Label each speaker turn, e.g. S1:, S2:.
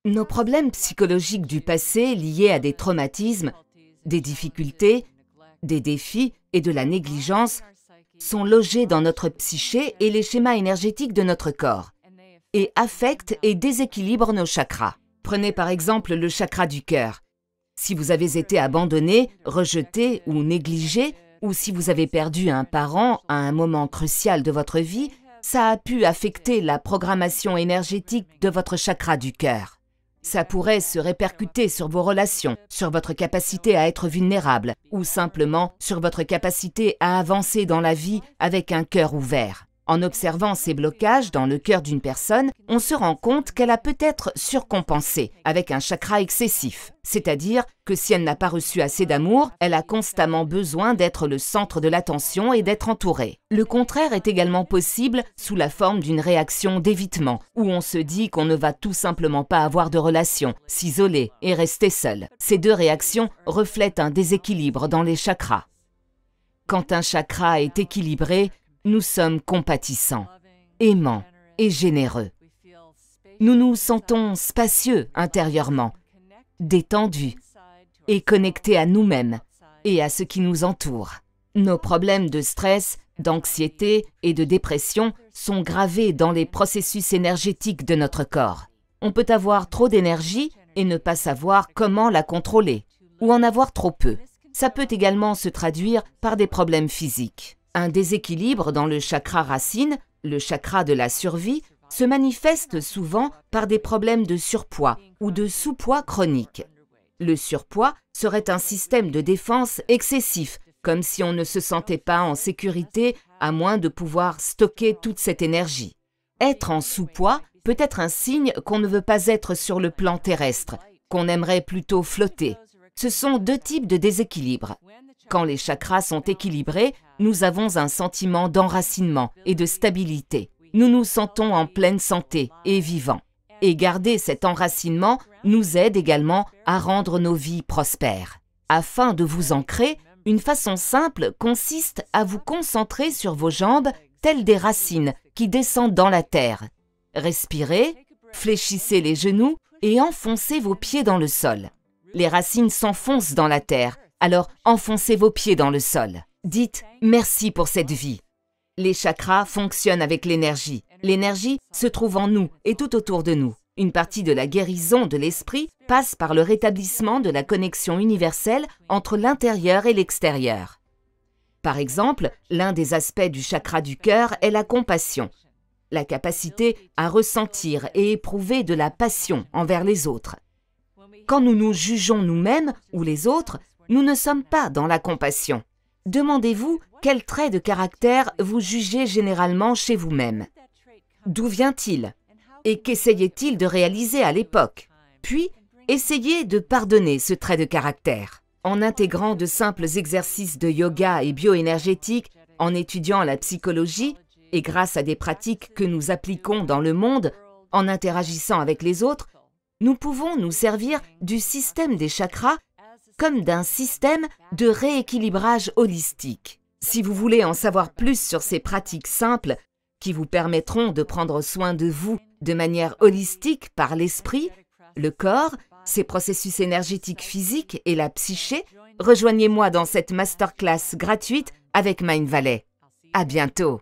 S1: Nos problèmes psychologiques du passé liés à des traumatismes, des difficultés, des défis et de la négligence sont logés dans notre psyché et les schémas énergétiques de notre corps et affectent et déséquilibrent nos chakras. Prenez par exemple le chakra du cœur. Si vous avez été abandonné, rejeté ou négligé, ou si vous avez perdu un parent à un moment crucial de votre vie, ça a pu affecter la programmation énergétique de votre chakra du cœur. Ça pourrait se répercuter sur vos relations, sur votre capacité à être vulnérable, ou simplement sur votre capacité à avancer dans la vie avec un cœur ouvert. En observant ces blocages dans le cœur d'une personne, on se rend compte qu'elle a peut-être surcompensé avec un chakra excessif. C'est-à-dire que si elle n'a pas reçu assez d'amour, elle a constamment besoin d'être le centre de l'attention et d'être entourée. Le contraire est également possible sous la forme d'une réaction d'évitement, où on se dit qu'on ne va tout simplement pas avoir de relation, s'isoler et rester seul. Ces deux réactions reflètent un déséquilibre dans les chakras. Quand un chakra est équilibré, nous sommes compatissants, aimants et généreux. Nous nous sentons spacieux intérieurement, détendus et connectés à nous-mêmes et à ce qui nous entoure. Nos problèmes de stress, d'anxiété et de dépression sont gravés dans les processus énergétiques de notre corps. On peut avoir trop d'énergie et ne pas savoir comment la contrôler, ou en avoir trop peu. Ça peut également se traduire par des problèmes physiques. Un déséquilibre dans le chakra racine, le chakra de la survie, se manifeste souvent par des problèmes de surpoids ou de sous-poids chronique. Le surpoids serait un système de défense excessif, comme si on ne se sentait pas en sécurité à moins de pouvoir stocker toute cette énergie. Être en sous-poids peut être un signe qu'on ne veut pas être sur le plan terrestre, qu'on aimerait plutôt flotter. Ce sont deux types de déséquilibre. Quand les chakras sont équilibrés, nous avons un sentiment d'enracinement et de stabilité. Nous nous sentons en pleine santé et vivants. Et garder cet enracinement nous aide également à rendre nos vies prospères. Afin de vous ancrer, une façon simple consiste à vous concentrer sur vos jambes telles des racines qui descendent dans la terre. Respirez, fléchissez les genoux et enfoncez vos pieds dans le sol. Les racines s'enfoncent dans la terre, alors enfoncez vos pieds dans le sol. Dites « merci pour cette vie ». Les chakras fonctionnent avec l'énergie. L'énergie se trouve en nous et tout autour de nous. Une partie de la guérison de l'esprit passe par le rétablissement de la connexion universelle entre l'intérieur et l'extérieur. Par exemple, l'un des aspects du chakra du cœur est la compassion, la capacité à ressentir et éprouver de la passion envers les autres. Quand nous nous jugeons nous-mêmes ou les autres, nous ne sommes pas dans la compassion. Demandez-vous quel trait de caractère vous jugez généralement chez vous-même. D'où vient-il? Et qu'essayait-il de réaliser à l'époque? Puis, essayez de pardonner ce trait de caractère. En intégrant de simples exercices de yoga et bioénergétique, en étudiant la psychologie et grâce à des pratiques que nous appliquons dans le monde, en interagissant avec les autres, nous pouvons nous servir du système des chakras comme d'un système de rééquilibrage holistique. Si vous voulez en savoir plus sur ces pratiques simples qui vous permettront de prendre soin de vous de manière holistique par l'esprit, le corps, ses processus énergétiques physiques et la psyché, rejoignez-moi dans cette masterclass gratuite avec Mindvalley. À bientôt!